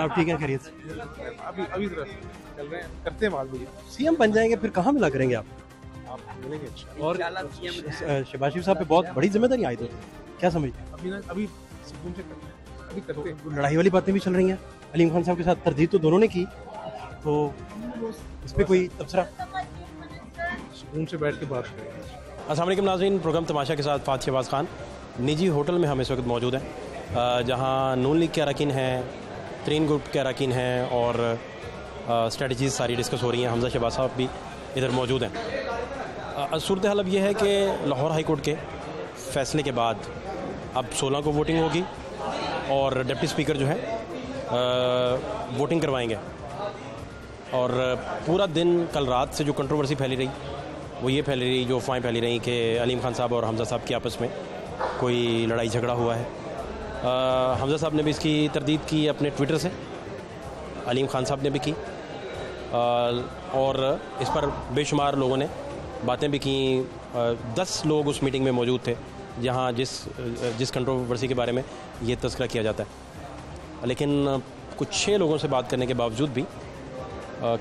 आप ठीक हैं, खैरियत से? अभी अभी चल रहे हैं, करते हैं बात भैया। सीएम बन जाएंगे फिर कहाँ मिला करेंगे आप? मिलेंगे और शहबाज शरीफ साहब पे बहुत बड़ी जिम्मेदारी आई, तो क्या समझते हैं? अभी सुकून से करते हैं, अभी करते हैं। तो लड़ाई वाली बातें भी चल रही हैं, अलीम खान साहब के साथ तरदीद तो दोनों ने की, तो इस पर कोई तबसरा? सुकून से बैठ के बात करेंगे। अस्सलाम वालेकुम नाज़रीन, प्रोग्राम तमाशा के साथ फात शहबाज खान निजी होटल में हम इस वक्त मौजूद हैं, जहां नून लीग के अरकान हैं, तरीन ग्रुप के अरकान हैं और स्ट्रेटजीज सारी डिस्कस हो रही हैं। हमजा शहबाज साहब भी इधर मौजूद हैं। सूरत हाल अब यह है कि लाहौर हाई कोर्ट के फ़ैसले के बाद अब 16 को वोटिंग होगी और डिप्टी स्पीकर जो है वोटिंग करवाएंगे। और पूरा दिन कल रात से जो कंट्रोवर्सी फैली रही वो ये फैली रही, जो अफवाहें फैली रही कि अलीम खान साहब और हमजा साहब की आपस में कोई लड़ाई झगड़ा हुआ है। हमजा साहब ने भी इसकी तरदीद की अपने ट्विटर से, अलीम खान साहब ने भी की, और इस पर बेशुमार लोगों ने बातें भी की। 10 लोग उस मीटिंग में मौजूद थे जहां जिस कंट्रोवर्सी के बारे में ये तज़किरा किया जाता है। लेकिन कुछ 6 लोगों से बात करने के बावजूद भी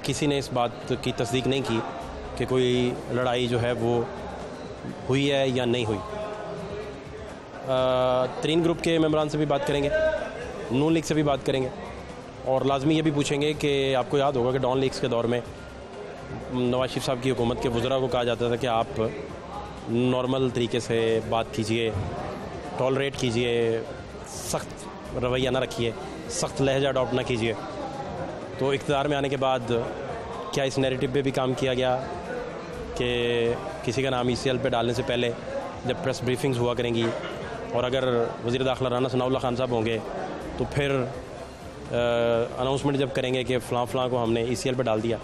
किसी ने इस बात की तस्दीक नहीं की कि कोई लड़ाई जो है वो हुई है या नहीं हुई। तरीन ग्रुप के मेंबरान से भी बात करेंगे, नून लीग से भी बात करेंगे, और लाजमी ये भी पूछेंगे कि आपको याद होगा कि डॉन लीग्स के दौर में नवाज शरीफ साहब की हुकूमत के वज़रा को कहा जाता था कि आप नॉर्मल तरीके से बात कीजिए, टॉलरेट कीजिए, सख्त रवैया ना रखिए, सख्त लहजा अडॉप्ट ना कीजिए। तो इक़्तिदार में आने के बाद क्या इस नैरेटिव पे भी काम किया गया कि किसी का नाम ECL पे डालने से पहले जब प्रेस ब्रीफिंग्स हुआ करेंगी और अगर वज़ीर दाखिला राना सनाउल्लाह खान साहब होंगे तो फिर अनाउंसमेंट जब करेंगे कि फ़लाँ को हमने ECL पे डाल दिया,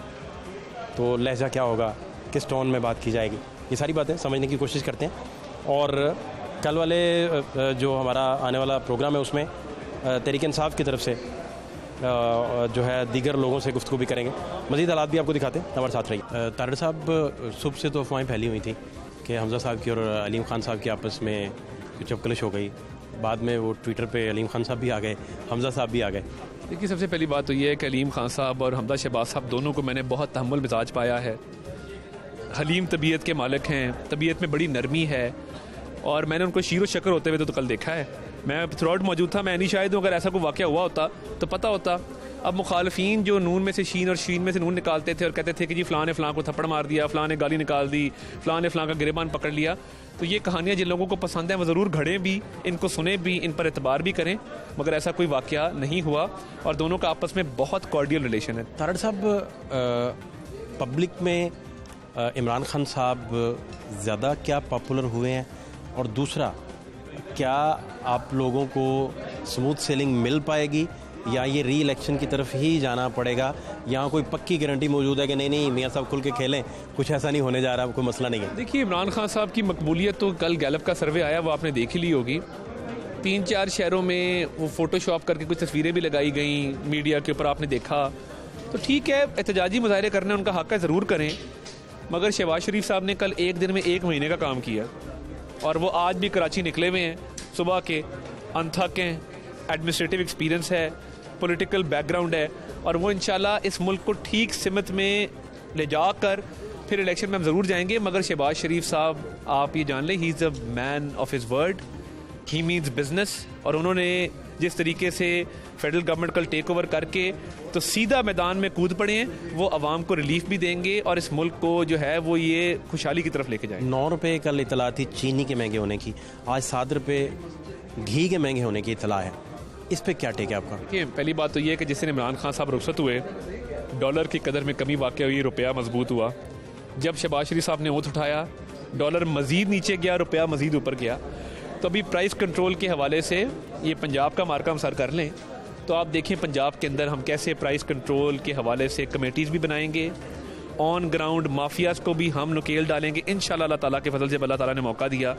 तो लहजा क्या होगा, किस टोन में बात की जाएगी, ये सारी बातें समझने की कोशिश करते हैं। और कल वाले जो हमारा आने वाला प्रोग्राम है उसमें तहरीक इंसाफ की तरफ से जो है दीगर लोगों से गुफ्तगू भी करेंगे। मज़ीद हालात भी आपको दिखाते हैं, हमारे साथ रहिए। तारड़ साहब, सुबह से तो अफवाहें फैली हुई थी कि हमजा साहब की और अलीम खान साहब की आपस में कुछ चपकलिश हो गई, बाद में वो ट्विटर पे अलीम खान साहब भी आ गए, हमजा साहब भी आ गए। देखिए, सबसे पहली बात तो ये है कि अलीम खान साहब और हमजा शहबाज साहब दोनों को मैंने बहुत तहम्मुल मिजाज पाया है। हलीम तबीयत के मालिक हैं, तबीयत में बड़ी नरमी है, और मैंने उनको शीरो शक्कर होते हुए तो कल देखा है। मैं थ्रू मौजूद था, मैं नहीं शायद हूँ, अगर ऐसा कोई वाक़या हुआ होता तो पता होता। अब मुखालफीन जो नून में से शीन और शीन में से नून निकालते थे और कहते थे कि जी फ़लाँ ने फ़लाँ को थप्पड़ मार दिया, फ़लाँ ने गाली निकाल दी, फ़लाँ ने फ़लाँ का गिरेबान पकड़ लिया, तो ये कहानियाँ जिन लोगों को पसंद हैं वो ज़रूर घड़ें भी, इनको सुने भी, इन पर एतबार भी करें, मगर ऐसा कोई वाक़या नहीं हुआ और दोनों का आपस में बहुत कॉर्डियल रिलेशन है। तारड़ साहब, पब्लिक में इमरान खान साहब ज़्यादा क्या पॉपुलर हुए हैं, और दूसरा क्या आप लोगों को स्मूथ सेलिंग मिल पाएगी या ये री इलेक्शन की तरफ ही जाना पड़ेगा? यहाँ कोई पक्की गारंटी मौजूद है कि नहीं मियाँ साहब खुल के खेलें, कुछ ऐसा नहीं होने जा रहा, कोई मसला नहीं है? देखिए, इमरान खान साहब की मकबूलियत तो कल गैलप का सर्वे आया, वो आपने देख ही ली होगी। 3-4 शहरों में वो फ़ोटोशॉप करके कुछ तस्वीरें भी लगाई गई मीडिया के ऊपर, आपने देखा। तो ठीक है, एहतजाजी मुजाहरे करने उनका हक़ है, ज़रूर करें, मगर शहबाज शरीफ साहब ने कल एक दिन में 1 महीने का काम किया और वो आज भी कराची निकले हुए हैं सुबह के, अनथक हैं, एडमिनिस्ट्रेटिव एक्सपीरियंस है, पॉलिटिकल बैकग्राउंड है, और वो इंशाल्लाह इस मुल्क को ठीक सिमत में ले जाकर फिर इलेक्शन में हम ज़रूर जाएंगे। मगर शहबाज शरीफ साहब, आप ये जान लें, he is a man of his word, he means business, और उन्होंने जिस तरीके से फेडरल गवर्नमेंट कल टेक ओवर करके तो सीधा मैदान में कूद पड़े हैं, वो आवाम को रिलीफ भी देंगे और इस मुल्क को जो है वो ये खुशहाली की तरफ लेके जाएंगे। 9 रुपये कल इतला थी चीनी के महंगे होने की, आज 7 रुपये घी के महंगे होने की इतला है, इस पे क्या टेक है आपका? देखिए, पहली बात तो ये है कि जिस दिन इमरान खान साहब रुखसत हुए, डॉलर की कदर में कमी वाक़ हुई, रुपया मजबूत हुआ। जब शहबाज शरीफ साहब ने ओथ उठाया, डॉलर मज़ीद नीचे गया, रुपया मज़ीद ऊपर गया। तो अभी प्राइस कंट्रोल के हवाले से ये पंजाब का मार्का हम सर कर लें तो आप देखें पंजाब के अंदर हम कैसे प्राइस कंट्रोल के हवाले से कमेटीज़ भी बनाएंगे, ऑन ग्राउंड माफियाज़ को भी हम नुकेल डालेंगे इंशाल्लाह अल्लाह ताला के फजल से। अल्लाह ताला ने मौका दिया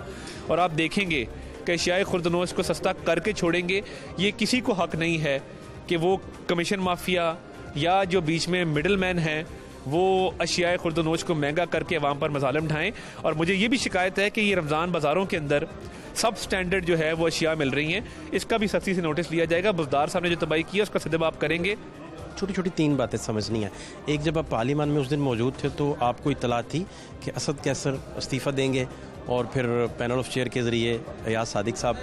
और आप देखेंगे कि अशियाए खुर्दनोश को सस्ता करके छोड़ेंगे। ये किसी को हक नहीं है कि वो कमीशन माफिया या जो बीच में मिडल मैन हैं वो अशियाए खुर्दनोश को महंगा करके अवाम पर मजालिम ढाएं। और मुझे ये भी शिकायत है कि ये रमज़ान बाज़ारों के अंदर सब स्टैंडर्ड जो है वो अशिया मिल रही हैं, इसका भी सख्ती से नोटिस लिया जाएगा। बुज़दार साहब ने जो तबाही की है उसका सदब आप करेंगे। छोटी छोटी 3 बातें समझनी है। एक, जब आप पार्लियामान में उस दिन मौजूद थे तो आपको इत्तला थी कि असद कैसर इस्तीफ़ा देंगे और फिर पैनल ऑफ चेयर के ज़रिए अयाज सादिक साहब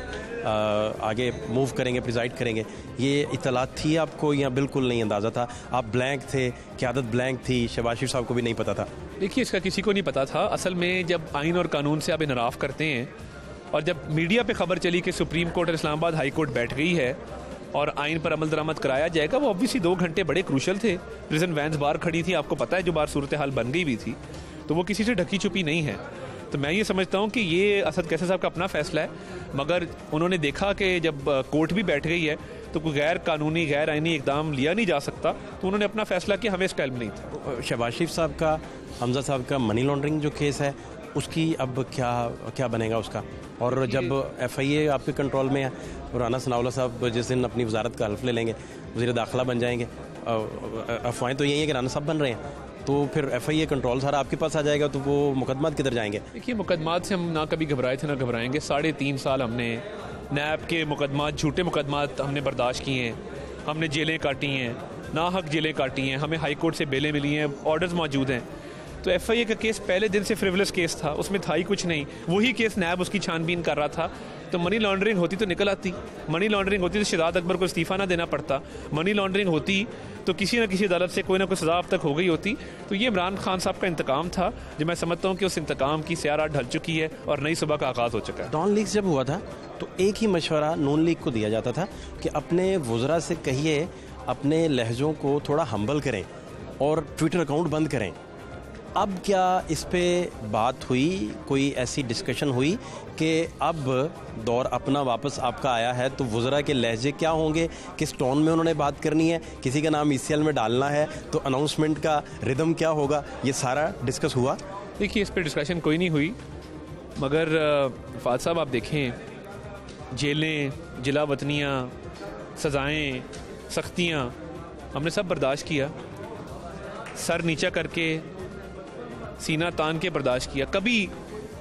आगे मूव करेंगे, प्रिजाइड करेंगे, ये इत्तला थी आपको या बिल्कुल नहीं अंदाज़ा था? आप ब्लैंक थे, क़यादत ब्लैंक थी, शहबाज शरीफ साहब को भी नहीं पता था? देखिए, इसका किसी को नहीं पता था। असल में जब आइन और कानून से आप इनराफ करते हैं और जब मीडिया पे खबर चली कि सुप्रीम कोर्ट और इस्लामाबाद हाई कोर्ट बैठ गई है और आइन पर अमल दरामद कराया जाएगा, वो ऑब्वियसली 2 घंटे बड़े क्रूशल थे। प्रिजन वैन्स बाहर खड़ी थी, आपको पता है जो बाहर सूरत हाल बन गई भी थी, तो वो किसी से ढकी छुपी नहीं है। तो मैं ये समझता हूँ कि ये असद कैसर साहब का अपना फैसला है, मगर उन्होंने देखा कि जब कोर्ट भी बैठ गई है तो कोई गैर कानूनी गैर आइनी इकदाम लिया नहीं जा सकता, तो उन्होंने अपना फैसला किया, हमें इसका इल्म नहीं था। शहबाज शरीफ साहब का, हमजा साहब का मनी लॉन्ड्रिंग जो केस है उसकी अब क्या बनेगा उसका? और जब FIA आपके कंट्रोल में है, राना सनाउल्लाह साहब जिस दिन अपनी वजारत का हल्फ ले लेंगे, वज़ीर दाखिला बन जाएंगे, अफवाहें तो यही है कि राना साहब बन रहे हैं, तो फिर FIA कंट्रोल सारा आपके पास आ जाएगा, तो वो मुकदमात किधर जाएंगे? देखिए, मुकदमात से हम ना कभी घबराए थे ना घबराएंगे। 3.5 साल हमने नैब के मुकदमात, झूठे मुकदमात हमने बर्दाश्त किए हैं, हमने जेलें काटी हैं, नाहक जेलें काटी हैं, हमें हाई कोर्ट से बेलें मिली हैं, ऑर्डर्स मौजूद हैं। तो FIA का केस पहले दिन से फ्रिवलेस केस था, उसमें था ही कुछ नहीं। वही केस नैब उसकी छानबीन कर रहा था। तो मनी लॉन्ड्रिंग होती तो निकल आती, मनी लॉन्ड्रिंग होती तो शहजाद अकबर को इस्तीफ़ा ना देना पड़ता, मनी लॉन्ड्रिंग होती तो किसी न किसी अदालत से कोई ना कोई सज़ा अब तक हो गई होती। तो ये इमरान खान साहब का इंतकाम था, जो मैं समझता हूँ कि उस इंतकाम की स्यारा ढल चुकी है और नई सुबह का आगाज़ हो चुका है। डॉन लीग जब हुआ था तो एक ही मशवरा नून लीग को दिया जाता था कि अपने वज़रा से कहिए अपने लहजों को थोड़ा हम्बल करें और ट्विटर अकाउंट बंद करें। अब क्या इस पे बात हुई, कोई ऐसी डिस्कशन हुई कि अब दौर अपना वापस आपका आया है, तो वज़रा के लहजे क्या होंगे, किस टोन में उन्होंने बात करनी है, किसी का नाम ECL में डालना है तो अनाउंसमेंट का रिदम क्या होगा, ये सारा डिस्कस हुआ? देखिए, इस पर डिस्कशन कोई नहीं हुई, मगर फाद साहब आप देखें, जेलें, जिला वतनियाँ, सज़ाएँ, सख्तियाँ हमने सब बर्दाश्त किया, सर नीचा करके, सीना तान के बर्दाश्त किया, कभी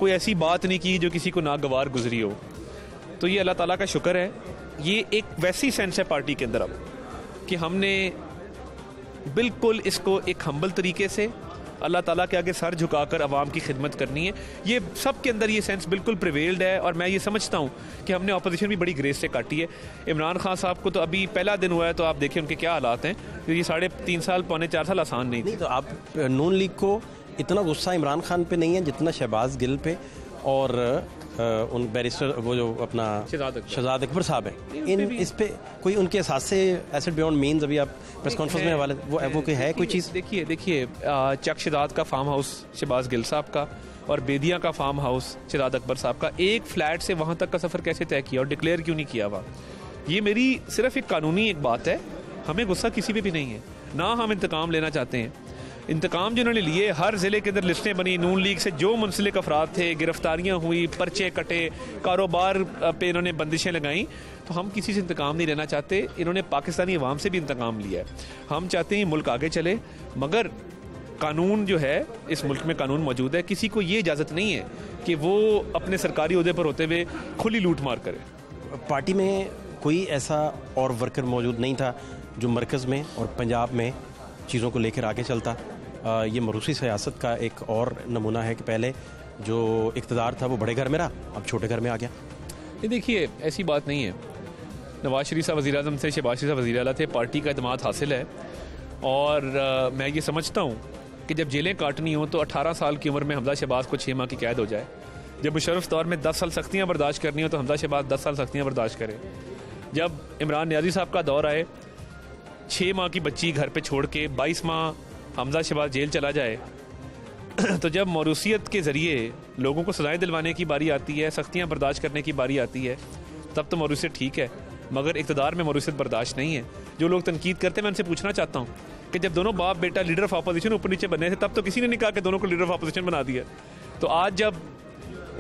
कोई ऐसी बात नहीं की जो किसी को नागवार गुजरी हो। तो ये अल्लाह ताला का शुक्र है। ये एक वैसी सेंस है पार्टी के अंदर अब कि हमने बिल्कुल इसको एक हम्बल तरीके से अल्लाह ताला के आगे सर झुकाकर आवाम की खिदमत करनी है। ये सब के अंदर ये सेंस बिल्कुल प्रिवेल्ड है और मैं ये समझता हूँ कि हमने अपोजिशन भी बड़ी ग्रेस से काटी है। इमरान खान साहब को तो अभी पहला दिन हुआ है, तो आप देखिए उनके क्या हालात हैं। ये 3.5 साल, 3.25 साल आसान नहीं। तो आप नून लीग को इतना गुस्सा इमरान खान पे नहीं है जितना शहबाज गिल पे और उन बैरिस्टर वो जो अपना शहजाद अकबर साहब हैं, इन इस पे कोई उनके एहसास से एसेट बियॉन्ड मीन्स, अभी आप प्रेस कॉन्फ्रेंस में हवाले वो कोई है कोई चीज़? देखिए चक शहजाद का फार्म हाउस शहबाज गिल साहब का और बेदिया का फार्म हाउस शहजाद अकबर साहब का, एक फ्लैट से वहाँ तक का सफ़र कैसे तय किया और डिक्लेयर क्यों नहीं किया हुआ? ये मेरी सिर्फ एक कानूनी एक बात है। हमें गुस्सा किसी पे भी नहीं है, ना हम इंतकाम लेना चाहते हैं। इंतकाम जिन्होंने लिए, हर ज़िले के अंदर लिस्टें बनी, नून लीग से जो मुंसलिक अफराद थे, गिरफ्तारियां हुई, पर्चे कटे, कारोबार पे इन्होंने बंदिशें लगाई, तो हम किसी से इंतकाम नहीं लेना चाहते। इन्होंने पाकिस्तानी अवाम से भी इंतकाम लिया है। हम चाहते हैं मुल्क आगे चले, मगर कानून जो है, इस मुल्क में कानून मौजूद है, किसी को ये इजाज़त नहीं है कि वो अपने सरकारी ओहदे पर होते हुए खुली लूट मार करे। पार्टी में कोई ऐसा और वर्कर मौजूद नहीं था जो मरकज़ में और पंजाब में चीज़ों को लेकर आगे चलता? ये मरूसी सियासत का एक और नमूना है कि पहले जो इक़्तिदार था वो बड़े घर में रहा, अब छोटे घर में आ गया। ये देखिए, ऐसी बात नहीं है। नवाज शरीफ साहब वज़ीर आज़म थे, शहबाज शरीफ साहब वज़ीर आला थे, पार्टी का एतमाद हासिल है। और मैं ये समझता हूँ कि जब जेलें काटनी हो तो 18 साल की उम्र में हमजा शहबाज को 6 माह की कैद हो जाए। जब मुशर्रफ दौर में 10 साल सख्तियाँ बर्दाश्त करनी हो तो हमजा शहबाज 10 साल सख्तियाँ बर्दाश्त करें। जब इमरान नियाज़ी साहब का दौर आए, 6 माह की बच्ची घर पे छोड़ के 22 माह हमजा शहबाज जेल चला जाए, तो जब मौरूसियत के ज़रिए लोगों को सजाएं दिलवाने की बारी आती है, सख्तियाँ बर्दाश्त करने की बारी आती है, तब तो मौरूसियत ठीक है, मगर इक़्तिदार में मौरूसियत बर्दाश्त नहीं है। जो लोग तनकीद करते हैं, मैं उनसे पूछना चाहता हूँ कि जब दोनों बाप बेटा लीडर ऑफ अपोजिशन ऊपर नीचे बने थे, तब तो किसी ने नहीं कहा कि दोनों को लीडर ऑफ अपोजिशन बना दिया। तो आज जब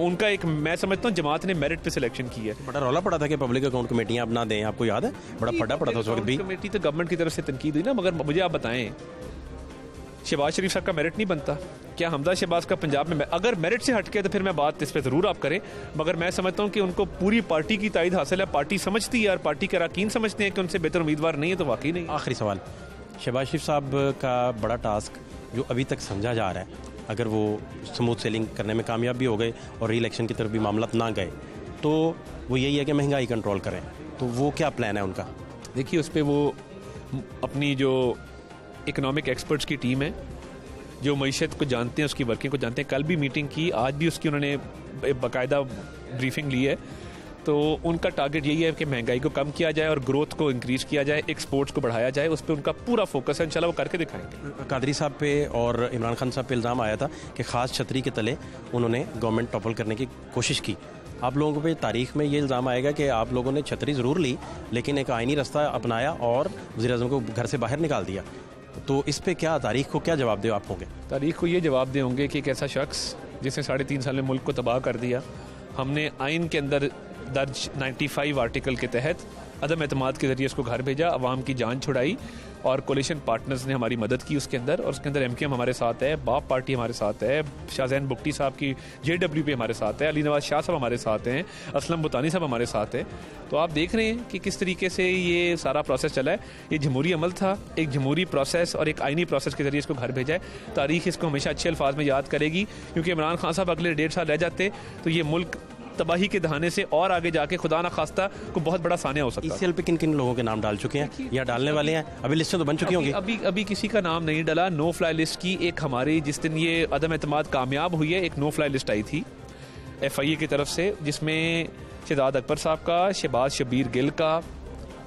उनका एक, मैं समझता हूँ जमात ने मेरिट पे सिलेक्शन की है। बड़ा रौला पड़ा था कि पब्लिक अकाउंट कमेटियाँ अब ना दें, आपको याद है? बड़ा फटा पड़ा था उस वक्त भी। कमेटी तो गवर्नमेंट की तरफ से तनकीद हुई ना, मगर मुझे आप बताएं शहबाज शरीफ साहब का मेरिट नहीं बनता? क्या हमजा शहबाज का पंजाब में अगर मेरिट से हटके तो फिर मैं बात इस पर ज़रूर आप करें, मगर मैं समझता हूँ कि उनको पूरी पार्टी की तायद हासिल है, पार्टी समझती है और पार्टी के अरकान समझते हैं कि उनसे बेहतर उम्मीदवार नहीं है, तो वाकई नहीं। आखिरी सवाल, शहबाज शरीफ साहब का बड़ा टास्क जो अभी तक समझा जा रहा है, अगर वो स्मूथ सेलिंग करने में कामयाब भी हो गए और री इलेक्शन की तरफ भी मामला ना गए, तो वो यही है कि महंगाई कंट्रोल करें, तो वो क्या प्लान है उनका? देखिए, उस पर वो अपनी जो इकोनॉमिक एक्सपर्ट्स की टीम है, जो मईशत को जानते हैं, उसकी वर्किंग को जानते हैं, कल भी मीटिंग की, आज भी उसकी उन्होंने बाकायदा ब्रीफिंग ली है, तो उनका टारगेट यही है कि महंगाई को कम किया जाए और ग्रोथ को इंक्रीज़ किया जाए, एक्सपोर्ट्स को बढ़ाया जाए, उस पर उनका पूरा फोकस है, इंशाल्लाह वो करके दिखाएंगे। कादरी साहब पे और इमरान खान साहब पे इल्ज़ाम आया था कि ख़ास छतरी के तले उन्होंने गवर्नमेंट टॉपल करने की कोशिश की। आप लोगों पे तारीख में ये इल्ज़ाम आएगा कि आप लोगों ने छतरी ज़रूर ली, लेकिन एक आइनी रास्ता अपनाया और वज़ीर-ए-आज़म को घर से बाहर निकाल दिया, तो इस पे क्या तारीख को क्या जवाब दे आप होंगे? तारीख को ये जवाब दे होंगे कि एक ऐसा शख्स जिसने 3.5 साल में मुल्क को तबाह कर दिया, हमने आइन के अंदर दर्ज 95 आर्टिकल के तहत अदम एतमाद के ज़रिए उसको घर भेजा, अवाम की जान छुड़ाई और कोलिशन पार्टनर्स ने हमारी मदद की उसके अंदर, और उसके अंदर MKM हमारे साथ है, बाप पार्टी हमारे साथ है, शाहजैन बुगटी साहब की JWP हमारे साथ है, अली नवाज शाह साहब हमारे साथ हैं, असलम बुतानी साहब हमारे साथ है। तो आप देख रहे हैं कि किस तरीके से ये सारा प्रोसेस चला है। ये जमहूरी अमल था, एक जमहूरी प्रोसेस और एक आइनी प्रोसेस के ज़रिए इसको घर भेजा है। तारीख इसको हमेशा अच्छे अल्फाज में याद करेगी, क्योंकि इमरान खान साहब अगले 1.5 साल रह जाते तो ये मुल्क तबाही के दहाने से और आगे जाके खुदा ना खास्ता को बहुत बड़ा सानिया हो सकता है। ECL पे किन किन लोगों के नाम डाल चुके हैं या डालने वाले हैं? अभी लिस्टें तो बन चुकी होंगी। अभी किसी का नाम नहीं डला। नो फ्लाई लिस्ट की एक हमारी, जिस दिन ये अदम एतमाद कामयाब हुई है, एक नो फ्लाई लिस्ट आई थी FIA की तरफ से, जिसमें शहजाद अकबर साहब का, शहबाज शबीर गिल का,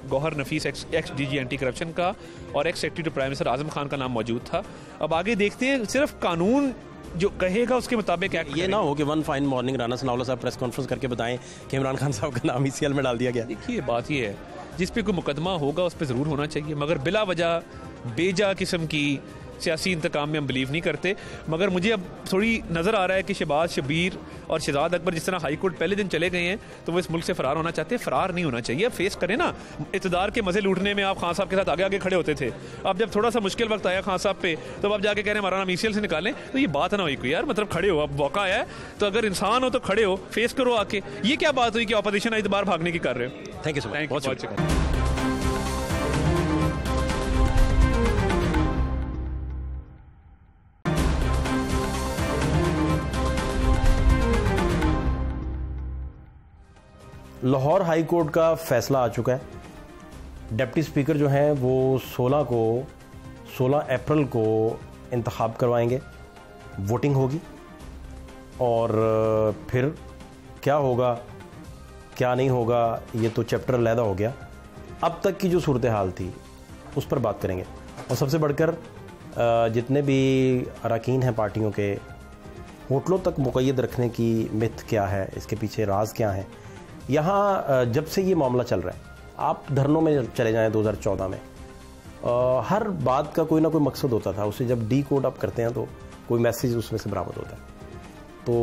Gohar Nafees ex DG anti corruption का और ex secretary to prime minister Azam Khan का नाम मौजूद था। अब आगे देखते हैं, सिर्फ कानून जो कहेगा उसके मुताबिक एक्ट। ये ना हो कि one fine morning Rana Sanaullah साहब प्रेस कॉन्फ्रेंस करके बताएं कि इमरान खान साहब का नाम ECL में डाल दिया गया। देखिए, बात ये है, जिस पे कोई मुकदमा होगा उस पर ज़रूर होना चाहिए, मगर बिला वजह बेजा किस्म की सियासी इंतकाम में हम बिलीव नहीं करते। मगर मुझे अब थोड़ी नज़र आ रहा है कि शहबाज शबीर और शहजाद अकबर जिस तरह हाई कोर्ट पहले दिन चले गए हैं, तो वो इस मुल्क से फरार होना चाहते हैं। फरार नहीं होना चाहिए, फेस करें ना। इक़्तिदार के मज़े लूटने में आप खान साहब के साथ आगे आगे खड़े होते थे, अब जब थोड़ा सा मुश्किल वक्त आया खान साहब पे, तो आप जाके कह रहे हैं हमारा नाम ECL से निकालें, तो ये बात ना हुई कोई यार। मतलब खड़े हो, अब मौका आया है, तो अगर इंसान हो तो खड़े हो, फेस करो आके। ये क्या बात हुई कि अपोजिशन आई तो बाहर भागने की कर रहे हो? Thank you so much. बहुत शुक्रिया। लाहौर हाई कोर्ट का फैसला आ चुका है। डिप्टी स्पीकर जो हैं वो 16 अप्रैल को इंतखाब करवाएंगे, वोटिंग होगी और फिर क्या होगा क्या नहीं होगा ये तो चैप्टर अलहदा हो गया। अब तक की जो सूरत हाल थी उस पर बात करेंगे, और सबसे बढ़कर जितने भी अरकान हैं पार्टियों के, होटलों तक मुक़य्यद रखने की मिथ क्या है, इसके पीछे राज क्या है। यहाँ जब से ये मामला चल रहा है, आप धरनों में चले जाएं 2014 में, हर बात का कोई ना कोई मकसद होता था, उसे जब डिकोड आप करते हैं तो कोई मैसेज उसमें से बरामद होता है। तो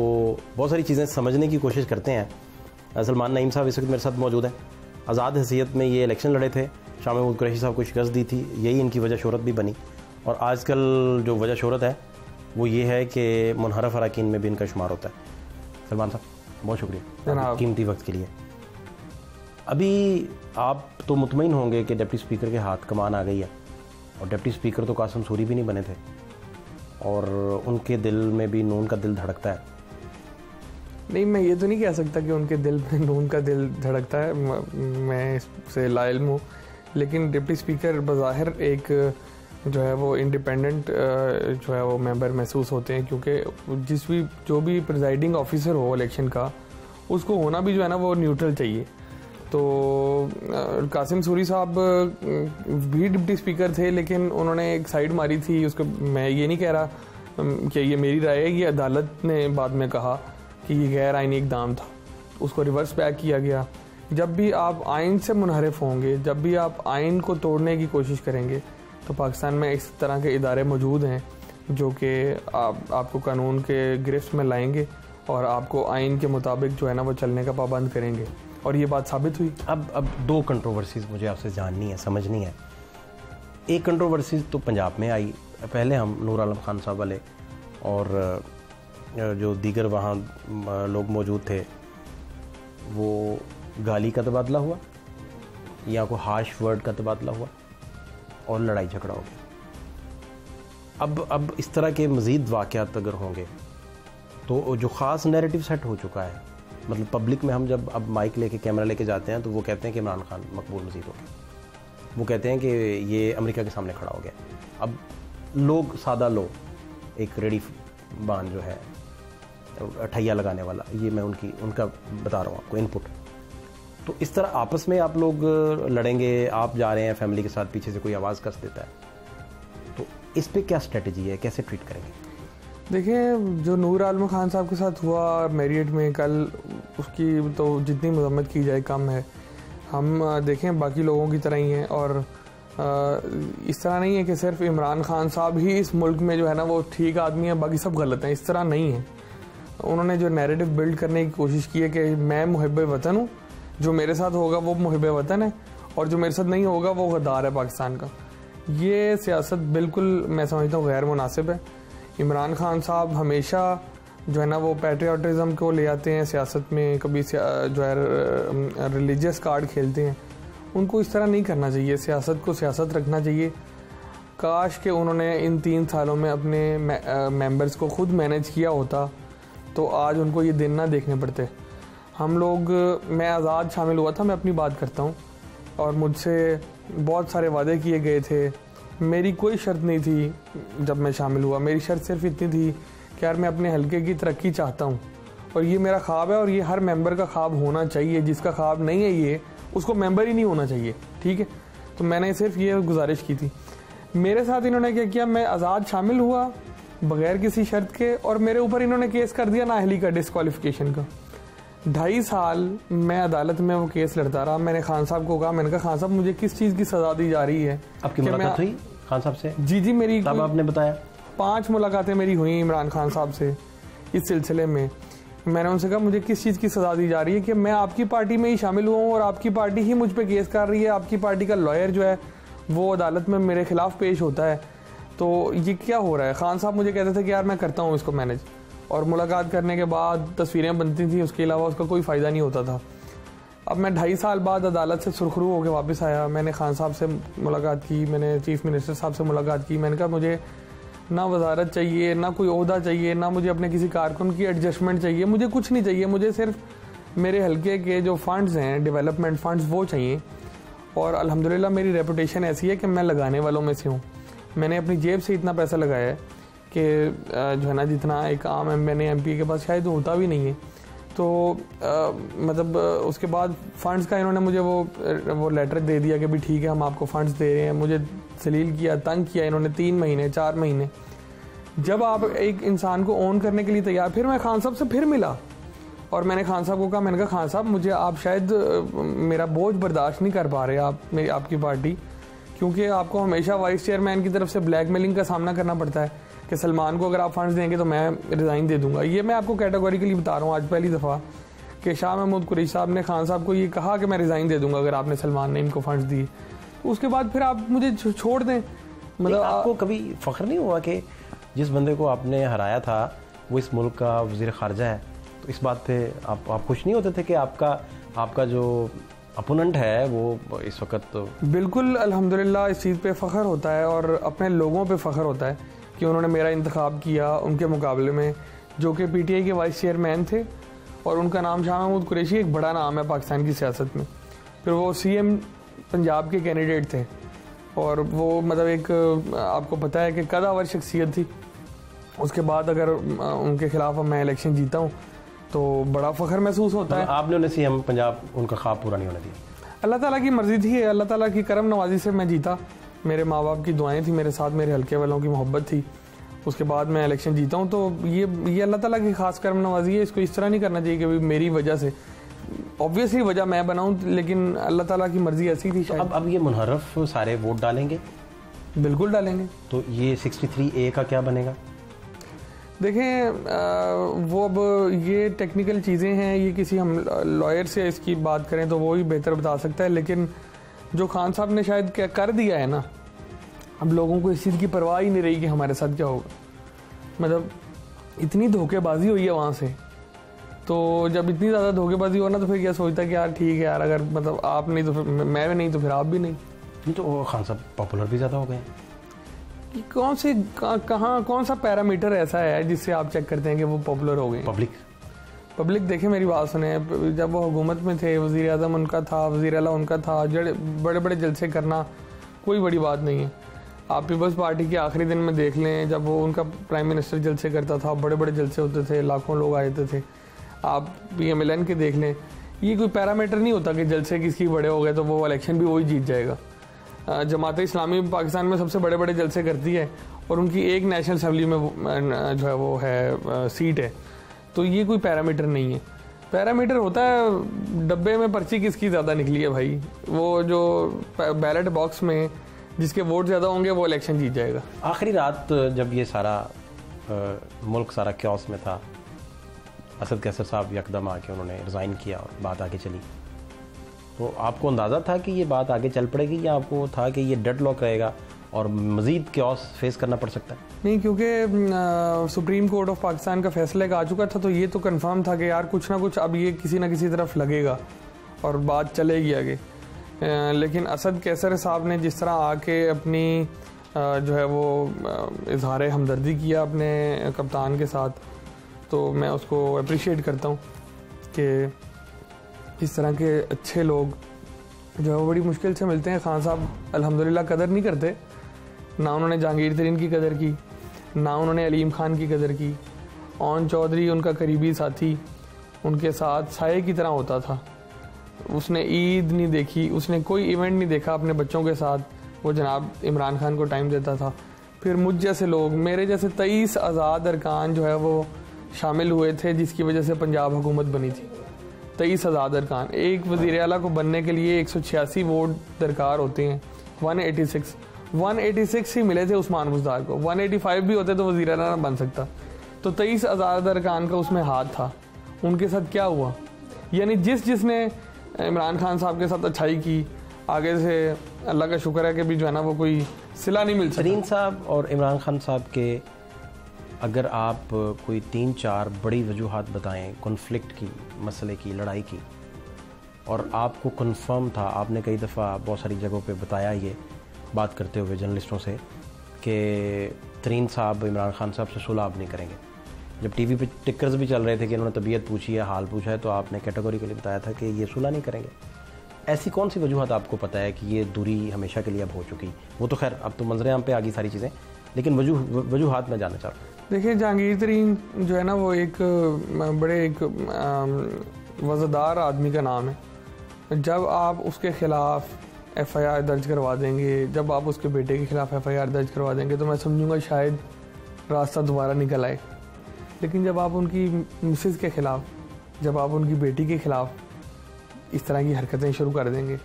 बहुत सारी चीज़ें समझने की कोशिश करते हैं। सलमान नईम साहब इस वक्त मेरे साथ मौजूद हैं। आज़ाद हैसियत में ये इलेक्शन लड़े थे, शाह महमूद कुरैशी साहब को शिकस्त दी थी, यही इनकी वजह शोहरत भी बनी। और आजकल जो वजह शोहरत है वो ये है कि मुनहरफ अरकान में भी इनका शुमार होता है। सलमान साहब बहुत शुक्रिया कीमती वक्त के लिए। अभी आप तो मुतमईन होंगे कि डिप्टी स्पीकर के हाथ कमान आ गई है, और डिप्टी स्पीकर तो कासिम सूरी भी नहीं बने थे, और उनके दिल में भी नून का दिल धड़कता है। नहीं, मैं ये तो नहीं कह सकता कि उनके दिल में नून का दिल धड़कता है, मैं इससे लाइल्म हूँ। लेकिन डिप्टी स्पीकर बज़ाहिर एक जो है वो इंडिपेंडेंट जो है वो मेंबर महसूस होते हैं, क्योंकि जो भी प्रिजाइडिंग ऑफिसर हो इलेक्शन का, उसको होना भी जो है ना वो न्यूट्रल चाहिए। तो कासिम सूरी साहब भी डिप्टी स्पीकर थे, लेकिन उन्होंने एक साइड मारी थी उसको। मैं ये नहीं कह रहा कि ये मेरी राय है, ये अदालत ने बाद में कहा कि ये गैर आइनी इक़दाम था, उसको रिवर्स बैक किया गया। जब भी आप आइन से मुनहरिफ होंगे, जब भी आप आइन को तोड़ने की कोशिश करेंगे, तो पाकिस्तान में इस तरह के इदारे मौजूद हैं जो कि आपको कानून के गिरफ्त में लाएंगे और आपको आइन के मुताबिक जो है ना वो चलने का पाबंद करेंगे, और ये बात साबित हुई। अब दो कंट्रोवर्सीज़ मुझे आपसे जाननी है, समझनी है। एक कंट्रोवर्सी तो पंजाब में आई पहले हम नूर आलम खान साहब वाले और जो दीगर वहाँ लोग मौजूद थे, वो गाली का तबादला हुआ या कोई हार्श वर्ड का तबादला हुआ और लड़ाई झगड़ा हो गया। अब इस तरह के मज़ीद वाक़यात अगर होंगे तो जो ख़ास नैरेटिव सेट हो चुका है, मतलब पब्लिक में हम जब अब माइक लेके कैमरा लेके जाते हैं तो वो कहते हैं कि इमरान खान मकबूल मजीद हो गया, वो कहते हैं कि ये अमेरिका के सामने खड़ा हो गया। अब लोग सादा लोग, एक रेडी बान जो है ठैया लगाने वाला, ये मैं उनका बता रहा हूँ आपको इनपुट। तो इस तरह आपस में आप लोग लड़ेंगे, आप जा रहे हैं फैमिली के साथ, पीछे से कोई आवाज़ कस देता है, तो इस पे क्या स्ट्रेटजी है, कैसे ट्रीट करेंगे? देखिए, जो नूर आलम खान साहब के साथ हुआ मैरियट में कल, उसकी तो जितनी मजम्मत की जाए कम है। हम देखें बाकी लोगों की तरह ही हैं, और इस तरह नहीं है कि सिर्फ इमरान खान साहब ही इस मुल्क में जो है ना वो ठीक आदमी है, बाकी सब गलत हैं, इस तरह नहीं है। उन्होंने जो नैरेटिव बिल्ड करने की कोशिश की है कि मैं मुहिब वतन हूँ, जो मेरे साथ होगा वो मुहिब वतन है और जो मेरे साथ नहीं होगा वो गद्दार है पाकिस्तान का। ये सियासत बिल्कुल मैं समझता हूँ गैर मुनासिब है। इमरान खान साहब हमेशा जो है ना वो पैट्रियाटिज़म को ले आते हैं सियासत में, कभी जो है रिलीजियस कार्ड खेलते हैं। उनको इस तरह नहीं करना चाहिए, सियासत को सियासत रखना चाहिए। काश कि उन्होंने इन 3 सालों में अपने मेंबर्स को खुद मैनेज किया होता तो आज उनको ये दिन ना देखने पड़ते। हम लोग, मैं आज़ाद शामिल हुआ था, मैं अपनी बात करता हूँ, और मुझसे बहुत सारे वादे किए गए थे। मेरी कोई शर्त नहीं थी जब मैं शामिल हुआ, मेरी शर्त सिर्फ इतनी थी कि यार मैं अपने हलके की तरक्की चाहता हूँ और ये मेरा ख्वाब है और ये हर मेंबर का ख्वाब होना चाहिए। जिसका ख्वाब नहीं है ये, उसको मेंबर ही नहीं होना चाहिए, ठीक है। तो मैंने सिर्फ ये गुजारिश की थी। मेरे साथ इन्होंने क्या किया, मैं आज़ाद शामिल हुआ बगैर किसी शर्त के, और मेरे ऊपर इन्होंने केस कर दिया नाअहली का, डिस्क्वालिफिकेशन का। 2.5 साल मैं अदालत में वो केस लड़ता रहा। मैंने खान साहब को कहा, मैंने कहा खान साहब मुझे किस चीज़ की सज़ा दी जा रही है? आपकी मुलाकात हुई खान साहब से? जी, मेरी तब आपने बताया? 5 मुलाकातें मेरी हुई इमरान खान साहब से इस सिलसिले में। मैंने उनसे कहा मुझे किस चीज़ की सज़ा दी जा रही है कि मैं आपकी पार्टी में ही शामिल हुआ हूँ और आपकी पार्टी ही मुझ पर केस कर रही है। आपकी पार्टी का लॉयर जो है वो अदालत में मेरे खिलाफ पेश होता है, तो ये क्या हो रहा है? खान साहब मुझे कहते थे कि यार मैं करता हूँ इसको मैनेज, और मुलाकात करने के बाद तस्वीरें बनती थी, उसके अलावा उसका कोई फ़ायदा नहीं होता था। अब मैं 2.5 साल बाद अदालत से सुरखरू होकर वापस आया। मैंने खान साहब से मुलाकात की, मैंने चीफ मिनिस्टर साहब से मुलाकात की। मैंने कहा मुझे ना वजारत चाहिए, ना कोई ओहदा चाहिए, ना मुझे अपने किसी कारकुन की एडजस्टमेंट चाहिए, मुझे कुछ नहीं चाहिए। मुझे सिर्फ मेरे हल्के के जो फंड्स हैं, डेवलपमेंट फंड्स, वो चाहिए। और अल्हम्दुलिल्लाह मेरी रेपुटेशन ऐसी है कि मैं लगाने वालों में से हूँ। मैंने अपनी जेब से इतना पैसा लगाया है कि जो है ना जितना एक आम एमपी के पास शायद होता भी नहीं है। तो मतलब उसके बाद फ़ंड्स का इन्होंने मुझे वो लेटर दे दिया कि भी ठीक है हम आपको फ़ंड्स दे रहे हैं। मुझे जलील किया, तंग किया इन्होंने 3 महीने 4 महीने। जब आप एक इंसान को ओन करने के लिए तैयार, फिर मैं खान साहब से फिर मिला और मैंने खान साहब को कहा, मैंने कहा खान साहब मुझे आप शायद मेरा बोझ बर्दाश्त नहीं कर पा रहे आपकी पार्टी, क्योंकि आपको हमेशा वाइस चेयरमैन की तरफ से ब्लैकमेलिंग का सामना करना पड़ता है कि सलमान को अगर आप फंड्स देंगे तो मैं रिज़ाइन दे दूंगा। ये मैं आपको कैटेगोरिकली बता रहा हूँ आज पहली दफ़ा कि शाह महमूद कुरैशी साहब ने खान साहब को ये कहा कि मैं रिज़ाइन दे दूंगा अगर आपने सलमान ने इनको फंड्स दिए। उसके बाद फिर आप मुझे छोड़ दें। मतलब आपको कभी फ़ख्र नहीं हुआ कि जिस बंदे को आपने हराया था वो इस मुल्क का वज़ीर ख़ारजा है? तो इस बात पे आप खुश नहीं होते थे कि आपका जो अपोनेंट है वो इस वक्त? तो बिल्कुल अल्हम्दुलिल्लाह इस चीज़ पे फ़ख्र होता है और अपने लोगों पे फ़ख्र होता है कि उन्होंने मेरा इंतखाब किया उनके मुकाबले में, जो कि पीटीआई के वाइस चेयरमैन थे और उनका नाम शाह महमूद कुरैशी एक बड़ा नाम है पाकिस्तान की सियासत में। फिर वो सीएम पंजाब के कैंडिडेट थे और वो मतलब एक आपको पता है कि कदावर शख्सियत थी। उसके बाद अगर उनके खिलाफ मैं इलेक्शन जीता हूँ तो बड़ा फ़ख्र महसूस होता है। आपने उन्हें सीएम पंजाब उनका ख्वाब पूरा नहीं होने दिया? अल्लाह ताला की मर्ज़ी थी, अल्लाह ताला की करम नवाजी से मैं जीता। मेरे माँ बाप की दुआएं थी मेरे साथ, मेरे हल्के वालों की मोहब्बत थी। उसके बाद मैं इलेक्शन जीता हूँ। तो ये अल्लाह ताला की ख़ास करम नवाजी है। इसको इस तरह नहीं करना चाहिए कि मेरी वजह से, ऑब्वियसली वजह मैं बनाऊँ, लेकिन अल्लाह ताला की मर्ज़ी ऐसी थी। तो अब ये मुनहरफ सारे वोट डालेंगे? बिल्कुल डालेंगे। तो ये 63A का क्या बनेगा? देखें वो अब ये टेक्निकल चीज़ें हैं, ये किसी हम लॉयर से इसकी बात करें तो वो ही बेहतर बता सकता है। लेकिन जो खान साहब ने शायद क्या कर दिया है ना, अब लोगों को इस चीज़ की परवाह ही नहीं रही कि हमारे साथ क्या होगा। मतलब इतनी धोखेबाजी हुई है वहाँ से, तो जब इतनी ज़्यादा धोखेबाजी हो ना तो फिर क्या सोचता है कि यार ठीक है यार, अगर मतलब आप नहीं तो फिर मैं भी नहीं तो फिर आप भी नहीं। तो खान साहब पॉपुलर भी ज़्यादा हो गए। कि कौन से कहाँ कौन सा पैरामीटर ऐसा है जिससे आप चेक करते हैं कि वो पॉपुलर हो गए? पब्लिक देखे, मेरी बात सुने, जब वो हुकूमत में थे, वज़ीर आज़म उनका था, वज़ीर आला उनका था, बड़े बड़े जलसे करना कोई बड़ी बात नहीं है। आप पीपल्स पार्टी के आखिरी दिन में देख लें, जब वो उनका प्राइम मिनिस्टर जलसे करता था, बड़े बड़े जलसे होते थे, लाखों लोग आते थे। आप PMLN के देख लें, ये कोई पैरामीटर नहीं होता कि जलसे किसकी बड़े हो गए तो वो इलेक्शन भी वही जीत जाएगा। जमात इस्लामी पाकिस्तान में सबसे बड़े बड़े जलसे करती है और उनकी एक नेशनल असम्बली में जो है वो है सीट है, तो ये कोई पैरामीटर नहीं है। पैरामीटर होता है डब्बे में पर्ची किसकी ज़्यादा निकली है भाई, वो जो बैलेट बॉक्स में जिसके वोट ज़्यादा होंगे वो इलेक्शन जीत जाएगा। आखिरी रात जब ये सारा मुल्क सारा क्योस में था, असद कैसर साहब यकदम आके उन्होंने रिज़ाइन किया और बात आगे चली, तो आपको अंदाज़ा था कि ये बात आगे चल पड़ेगी या आपको था कि ये डेडलॉक रहेगा और मज़ीद क्योस फेस करना पड़ सकता है? नहीं, क्योंकि सुप्रीम कोर्ट ऑफ पाकिस्तान का फैसला आ चुका था, तो ये तो कंफर्म था कि यार कुछ ना कुछ अब ये किसी ना किसी तरफ लगेगा और बात चलेगी आगे। लेकिन असद कैसर साहब ने जिस तरह आके अपनी जो है वो इजहार हमदर्दी किया अपने कप्तान के साथ, तो मैं उसको अप्रिशिएट करता हूँ कि इस तरह के अच्छे लोग जो है वो बड़ी मुश्किल से मिलते हैं। खान साहब अल्हम्दुलिल्लाह कदर नहीं करते, ना उन्होंने जहांगीर तरीन की कदर की, ना उन्होंने अलीम खान की कदर की। ओन चौधरी उनका करीबी साथी, उनके साथ साये की तरह होता था। उसने ईद नहीं देखी, उसने कोई इवेंट नहीं देखा अपने बच्चों के साथ, वो जनाब इमरान खान को टाइम देता था। फिर मुझ जैसे लोग, मेरे जैसे 23 आज़ाद अरकान जो है वो शामिल हुए थे, जिसकी वजह से पंजाब हुकूमत बनी थी। 23 आज़ाद अरकान, एक वज़ीर आला को बनने के लिए 186 वोट दरकार होते हैं। 186 ही मिले थे उस्मान बुज़दार को, 185 भी होते तो वज़ीर आला ना बन सकता। तो 23 आज़ाद अरकान का उसमें हाथ था। उनके साथ क्या हुआ, यानी जिसने इमरान खान साहब के साथ अच्छाई की, आगे से अल्लाह का शुक्र है कि भी जो है ना वो कोई सिला नहीं मिल सकता। तरीन साहब और इमरान खान साहब के अगर आप कोई 3-4 बड़ी वजूहात बताएं कॉन्फ्लिक्ट की, मसले की, लड़ाई की, और आपको कन्फर्म था, आपने कई दफ़ा बहुत सारी जगहों पे बताया ये बात करते हुए जर्नलिस्टों से कि तरीन साहब इमरान खान साहब से सुलह आप नहीं करेंगे। जब टीवी पे टिक्कर्स भी चल रहे थे कि इन्होंने तबीयत पूछी है, हाल पूछा है, तो आपने कैटेगोरिकली बताया था कि ये सुलह नहीं करेंगे। ऐसी कौन सी वजूहत आपको पता है कि ये दूरी हमेशा के लिए अब हो चुकी? वो तो खैर अब तो मंजर आम पे आ गई सारी चीज़ें, लेकिन वजूहात में जानना चाह रहा हूँ। देखिए, जहांगीर तरीन जो है ना वो एक बड़े एक वज़ादार आदमी का नाम है। जब आप उसके ख़िलाफ़ FIR दर्ज करवा देंगे, जब आप उसके बेटे के ख़िलाफ़ FIR दर्ज करवा देंगे, तो मैं समझूंगा शायद रास्ता दोबारा निकल आए। लेकिन जब आप उनकी मिसेज़ के ख़िलाफ़, जब आप उनकी बेटी के ख़िलाफ़ इस तरह की हरकतें शुरू कर देंगे,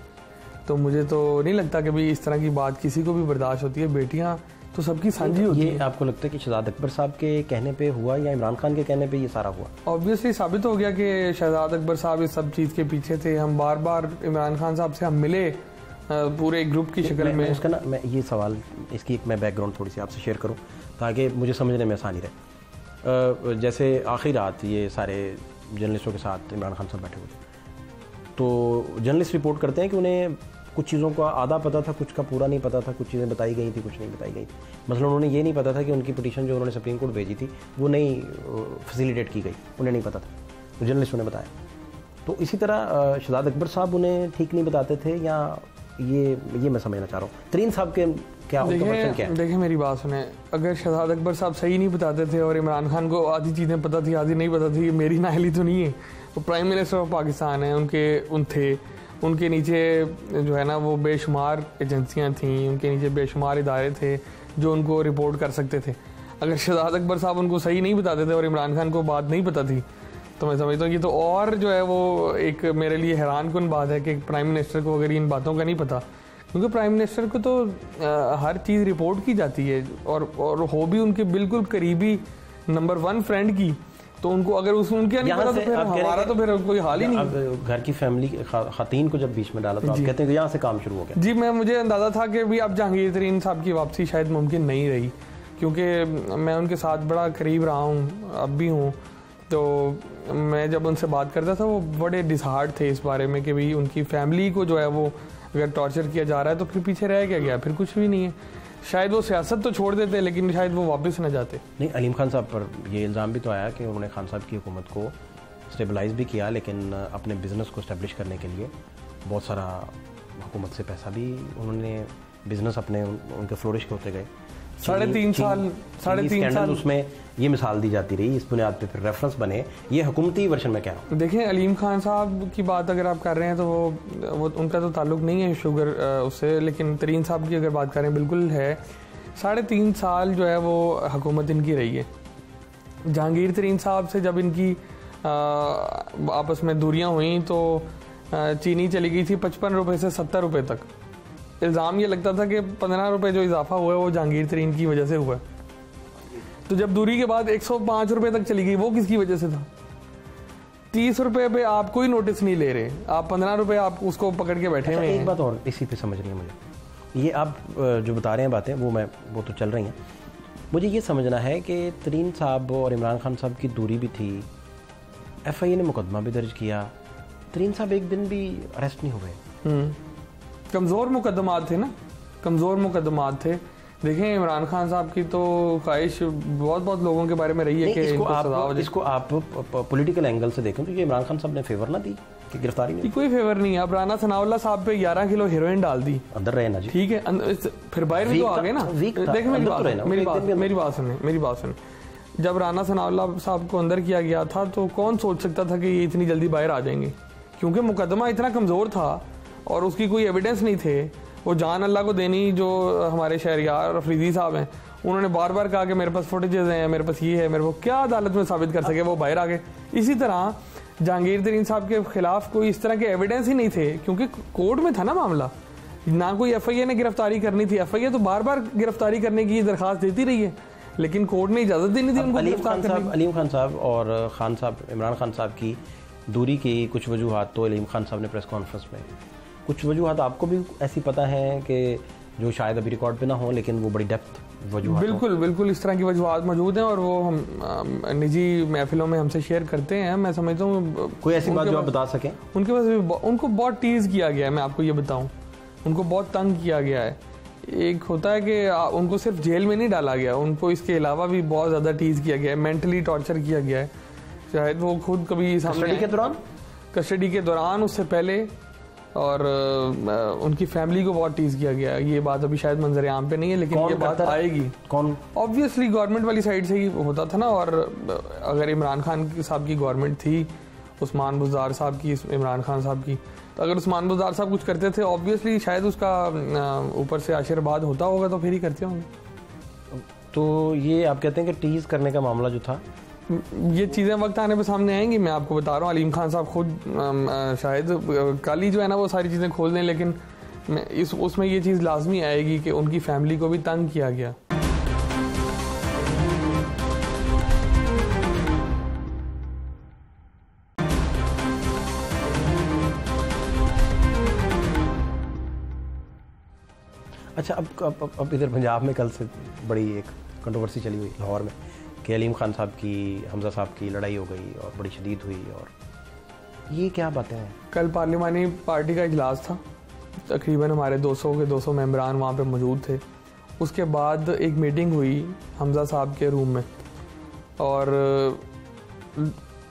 तो मुझे तो नहीं लगता कि भाई इस तरह की बात किसी को भी बर्दाश्त होती है। बेटियां तो सबकी साझी होती है। ये आपको लगता है कि शहजाद अकबर साहब के कहने पे हुआ या इमरान खान के कहने पे ये सारा हुआ? ऑब्वियसली साबित हो गया कि शहजाद अकबर साहब इस सब चीज़ के पीछे थे। हम बार बार इमरान खान साहब से हम मिले पूरे ग्रुप की शक्ल में। उसका ना मैं ये सवाल, इसकी एक मैं बैकग्राउंड थोड़ी सी आपसे शेयर करूँ ताकि मुझे समझने में आसानी रहे। जैसे आखिरी रात ये सारे जर्नलिस्टों के साथ इमरान खान साहब बैठे हुए थे, तो जर्नलिस्ट रिपोर्ट करते हैं कि उन्हें कुछ चीज़ों का आधा पता था, कुछ का पूरा नहीं पता था, कुछ चीज़ें बताई गई थी, कुछ नहीं बताई गई थी। मतलब उन्होंने ये नहीं पता था कि उनकी पिटीशन जो उन्होंने सुप्रीम कोर्ट भेजी थी वो नहीं फैसिलिटेट की गई, उन्हें नहीं पता था, तो जर्नलिस्टों ने बताया। तो इसी तरह शहजाद अकबर साहब उन्हें ठीक नहीं बताते थे, या ये मैं समझना चाह रहा हूँ तरीन साहब के क्या है? देखिए मेरी बात सुने, अगर शहजाद अकबर साहब सही नहीं बताते थे और इमरान खान को आधी चीज़ें पता थी, आधी नहीं पता थी, ये मेरी नाअहली तो नहीं है। वो प्राइम मिनिस्टर ऑफ पाकिस्तान है, उनके नीचे जो है ना वो बेशुमार एजेंसियां थीं, उनके नीचे बेशुमार इदारे थे जो उनको रिपोर्ट कर सकते थे। अगर शहजाद अकबर साहब उनको सही नहीं बताते थे और इमरान खान को बात नहीं पता थी, तो मैं समझता हूँ ये तो और जो है वो एक मेरे लिए हैरानकुन बात है कि प्राइम मिनिस्टर को अगर इन बातों का नहीं पता, क्योंकि प्राइम मिनिस्टर को तो हर चीज़ रिपोर्ट की जाती है और हो भी उनके बिल्कुल करीबी नंबर 1 फ्रेंड की, तो उनको अगर उनके नहीं पता तो फिर हमारा तो फिर कोई हाल ही नहीं। अब घर की फैमिली खातीन को जब बीच में डाला तो आप कहते हैं कि यहाँ से काम शुरू हो गया। जी, मुझे अंदाज़ा था कि भी अब जहांगीर तरीन साहब की वापसी शायद मुमकिन नहीं रही, क्योंकि मैं उनके साथ बड़ा करीब रहा हूँ, अब भी हूँ। तो मैं जब उनसे बात करता था वो बड़े डिसहार्ट थे इस बारे में कि भाई उनकी फैमिली को जो है वो अगर टॉर्चर किया जा रहा है तो फिर पीछे रह क्या गया, फिर कुछ भी नहीं है। शायद वो सियासत तो छोड़ देते लेकिन शायद वो वापस न जाते। नहीं, अलीम खान साहब पर ये इल्ज़ाम भी तो आया कि उन्होंने खान साहब की हुकूमत को स्टेबलाइज भी किया, लेकिन अपने बिज़नेस को इस्टेब्लिश करने के लिए बहुत सारा हुकूमत से पैसा भी उन्होंने बिज़नेस अपने उनके फ्लोरिश होते गए। 3.5 साल उसमें ये मिसाल दी जाती रही, इस बुनियाद पे फिर रेफरेंस बने। ये हुकूमती वर्जन में क्या हो। देखें, अलीम खान साहब की बात अगर आप कर रहे हैं तो वो उनका तो ताल्लुक नहीं है शुगर उससे, लेकिन तरीन साहब की अगर बात करें बिल्कुल है। 3.5 साल जो है वो हुकूमत इनकी रही है। जहांगीर तरीन साहब से जब इनकी आपस में दूरियां हुई तो चीनी चली गई थी 55 रुपये से 70 रुपये तक। इल्ज़ाम ये लगता था कि 15 रुपये जो इजाफा हुआ है वो जहांगीर तरीन की वजह से हुआ है। तो जब दूरी के बाद 105 रुपये तक चली गई, वो किसकी वजह से था? 30 रुपये पे आप कोई नोटिस नहीं ले रहे, आप 15 रुपये आप उसको पकड़ के बैठे हुए हैं। एक बात और इसी पे समझ नहीं है मुझे, ये आप जो बता रहे हैं बातें वो तो चल रही हैं। मुझे ये समझना है कि तरीन साहब और इमरान खान साहब की दूरी भी थी, FIA ने मुकदमा भी दर्ज किया, तरीन साहब एक दिन भी अरेस्ट नहीं हुए। कमज़ोर मुकदमात थे ना, कमज़ोर मुकदमात थे। देखें, इमरान खान साहब की तो ख्वाहिश बहुत लोगों के बारे में रही है कि इसको आप पॉलिटिकल एंगल से देखें तो ये इमरान खान साहब ने फेवर ना दी कि गिरफ्तारी में? कोई फेवर नहीं है। अब राना सनाउल्लाह साहब पे 11 किलो हेरोइन डाल दी, अंदर रहे ना जी, ठीक है, फिर बाहर भी तो आ गए ना। देखें, मेरी बात सुने। जब राना सनाउल्लाह साहब को अंदर किया गया था तो कौन सोच सकता था कि ये इतनी जल्दी बाहर आ जाएंगे, क्योंकि मुकदमा इतना कमज़ोर था और उसकी कोई एविडेंस नहीं थे। वो जान अल्लाह को देनी जो हमारे शहरियार अफरीदी साहब हैं, उन्होंने बार बार कहा कि मेरे पास फुटेजेस हैं, मेरे पास ये है, मेरे को क्या अदालत में साबित कर सके, वो बाहर आ गए। इसी तरह जहांगीर तरीन साहब के खिलाफ कोई इस तरह के एविडेंस ही नहीं थे, क्योंकि कोर्ट में था ना मामला, ना कोई FIA ने गिरफ्तारी करनी थी। FIA तो बार बार गिरफ्तारी करने की दरख्वास्त देती रही है, लेकिन कोर्ट ने इजाज़त देनी थी उनको। अलीम खान साहब और खान साहब, इमरान खान साहब की दूरी की कुछ वजूहात तो अलीम खान साहब ने प्रेस कॉन्फ्रेंस में, कुछ वजूहात आपको भी ऐसी पता है कि जो शायद अभी रिकॉर्ड पे ना हो, लेकिन वो बड़ी डेप्थ वजूहात। बिल्कुल इस तरह की वजूहात मौजूद हैं और वो हम निजी महफिलों में हमसे शेयर करते हैं। मैं समझता हूँ कोई ऐसी बात जो आप बता सकें। उनके पास उनको बहुत टीज़ किया गया है, मैं आपको ये बताऊँ, उनको बहुत तंग किया गया है। एक होता है कि उनको सिर्फ जेल में नहीं डाला गया, उनको इसके अलावा भी बहुत ज़्यादा टीज़ किया गया है, मेंटली टॉर्चर किया गया है। शायद वो खुद कभी कस्टडी के दौरान, उससे पहले, और उनकी फैमिली को बहुत टीज किया गया। ये बात अभी शायद मंजर आम पे नहीं है, लेकिन ये बात आएगी। कौन? ऑब्वियसली गवर्नमेंट वाली साइड से ही होता था ना। और अगर इमरान खान साहब की गवर्नमेंट थी, उस्मान बुज़दार साहब की, इमरान खान साहब की, तो अगर उस्मान बुज़दार साहब कुछ करते थे ऑब्वियसली शायद उसका ऊपर से आशीर्वाद होता होगा, तो फिर ही करते होंगे। तो ये आप कहते हैं कि टीज करने का मामला जो था, ये चीज़ें वक्त आने पे सामने आएंगी। मैं आपको बता रहा हूँ, अलीम खान साहब खुद शायद कल ही जो है ना वो सारी चीज़ें खोल दें, लेकिन उसमें ये चीज़ लाजमी आएगी कि उनकी फैमिली को भी तंग किया गया। अच्छा, अब इधर पंजाब में कल से बड़ी एक कंट्रोवर्सी चली हुई लाहौर में कि अलीम खान साहब की, हमजा साहब की लड़ाई हो गई और बड़ी शदीद हुई, और ये क्या बातें हैं? कल पार्लिमानी पार्टी का इजलास था, तकरीबन हमारे 200 के 200 मेंबरान वहाँ पे मौजूद थे। उसके बाद एक मीटिंग हुई हमजा साहब के रूम में और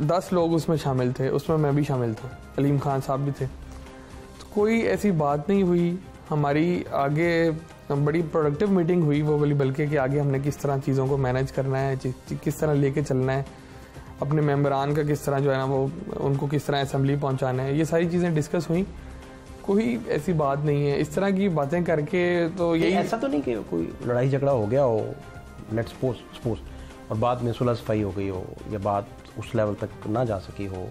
10 लोग उसमें शामिल थे, उसमें मैं भी शामिल था, अलीम खान साहब भी थे। तो कोई ऐसी बात नहीं हुई हमारी, आगे बड़ी प्रोडक्टिव मीटिंग हुई वो वाली, बल्कि कि आगे हमने किस तरह चीज़ों को मैनेज करना है, किस तरह लेके चलना है, अपने मेंबरान का किस तरह जो है ना वो उनको किस तरह असेंबली पहुंचाना है, ये सारी चीज़ें डिस्कस हुई। कोई ऐसी बात नहीं है, इस तरह की बातें करके तो यही, ऐसा तो नहीं कि कोई लड़ाई झगड़ा हो गया हो, लेट्स सपोज, और बाद में सुलह सफाई हो गई हो या बात उस लेवल तक ना जा सकी हो।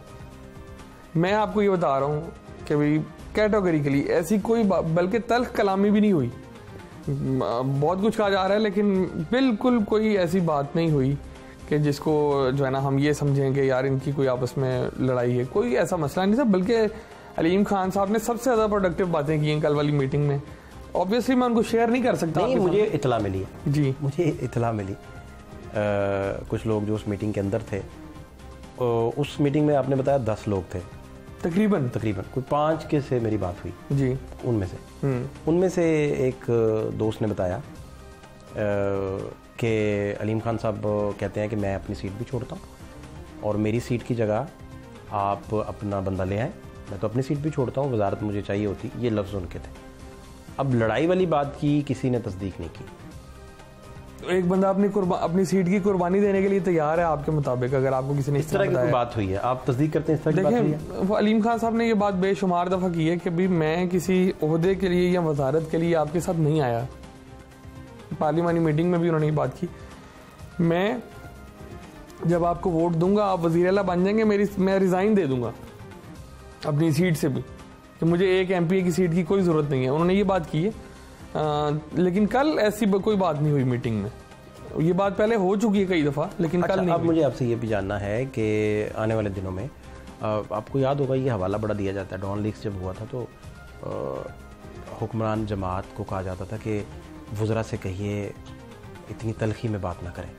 मैं आपको ये बता रहा हूँ कि भाई कैटेगोरिकली ऐसी कोई बल्कि तल्ख कलामी भी नहीं हुई। बहुत कुछ कहा जा रहा है लेकिन बिल्कुल कोई ऐसी बात नहीं हुई कि जिसको जो है ना हम ये समझें कि यार इनकी कोई आपस में लड़ाई है, कोई ऐसा मसला नहीं था। बल्कि अलीम खान साहब ने सबसे ज़्यादा प्रोडक्टिव बातें की हैं कल वाली मीटिंग में। ऑब्वियसली मैं उनको शेयर नहीं कर सकता। नहीं, मुझे इतला मिली है जी, मुझे इतला मिली। कुछ लोग जो उस मीटिंग के अंदर थे, उस मीटिंग में आपने बताया 10 लोग थे तकरीबन कोई 5 के से मेरी बात हुई जी। उनमें से एक दोस्त ने बताया कि अलीम खान साहब कहते हैं कि मैं अपनी सीट भी छोड़ता हूँ और मेरी सीट की जगह आप अपना बंदा ले आए, मैं तो अपनी सीट भी छोड़ता हूँ, वजारत मुझे चाहिए होती। ये लफ्ज़ उनके थे। अब लड़ाई वाली बात की किसी ने तस्दीक नहीं की। एक बंदा अपनी सीट की कुर्बानी देने के लिए तैयार है आपके मुताबिक, अगर आपको किसी ने इस तरह की कोई बात हुई है, आप तस्दीक करते हैं इस तरह की बात हुई है? देखिए, अलीम खान साहब ने ये बात बेशुमार दफ़ा की है कि भी मैं किसी ओहदे के लिए या वजारत के लिए आपके साथ नहीं आया। पार्लिमानी मीटिंग में भी उन्होंने ये बात की, मैं जब आपको वोट दूंगा आप वज़ीर आला बन जाएंगे, मैं रिज़ाइन दे दूंगा अपनी सीट से भी, कि मुझे एक एमपी की सीट की कोई ज़रूरत नहीं है। उन्होंने ये बात की है। लेकिन कल ऐसी कोई बात नहीं हुई मीटिंग में। ये बात पहले हो चुकी है कई दफ़ा, लेकिन कल नहीं। अब मुझे आपसे ये भी जानना है कि आने वाले दिनों में आपको याद होगा ये हवाला बड़ा दिया जाता है, डॉन लीक्स जब हुआ था तो हुक्मरान जमात को कहा जाता था कि वज़रा से कहिए इतनी तलखी में बात ना करें,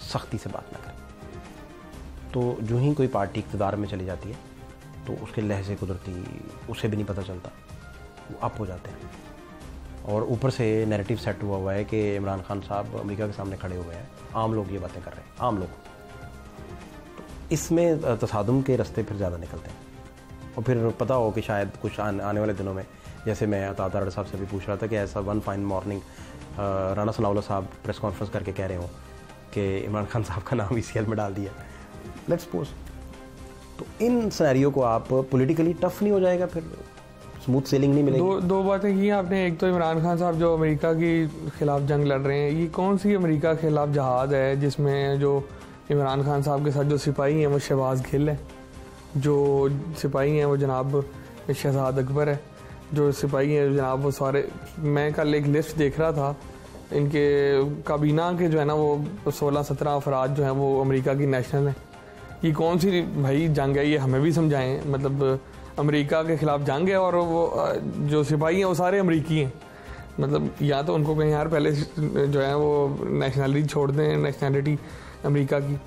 सख्ती से बात ना करें। तो जो ही कोई पार्टी इक़्तिदार में चली जाती है तो उसके लहजे कुदरती उसे भी नहीं पता चलता, वो अप हो जाते हैं। और ऊपर से नैरेटिव सेट हुआ है कि इमरान खान साहब अमेरिका के सामने खड़े हुए हैं, आम लोग ये बातें कर रहे हैं, आम लोग। तो इसमें तसादुम के रास्ते फिर ज़्यादा निकलते हैं। और फिर पता हो कि शायद कुछ आने वाले दिनों में, जैसे मैं अतातार साहब से भी पूछ रहा था कि ऐसा one fine morning Rana Sanaullah साहब प्रेस कॉन्फ्रेंस करके कह रहे हो कि इमरान खान साहब का नाम ECL में डाल दिया, लेट्स सपोज। तो इन सिनेरियो को आप पॉलिटिकली टफ नहीं हो जाएगा, फिर स्मूथ सेलिंग नहीं मिलेगी? दो बातें की आपने। एक तो इमरान खान साहब जो अमेरिका के खिलाफ जंग लड़ रहे हैं, ये कौन सी अमेरिका के खिलाफ जहाज़ है जिसमें जो इमरान खान साहब के साथ जो सिपाही हैं वो शहबाज गिल है, जो सिपाही हैं वो जनाब शहजाद अकबर है, जो सिपाही हैं जनाब वो सारे। मैं कल एक लिस्ट देख रहा था इनके काबीना के, जो है ना वो 16-17 अफराद जो हैं वो अमेरिका की नेशनल हैं। ये कौन सी भाई जंग है, ये हमें भी समझाएं। मतलब अमेरिका के खिलाफ जंग है और वो जो सिपाही हैं वो सारे अमेरिकी हैं। मतलब या तो उनको कहीं यार पहले जो है वो नेशनलिटी छोड़ दें, नेशनलिटी अमेरिका की।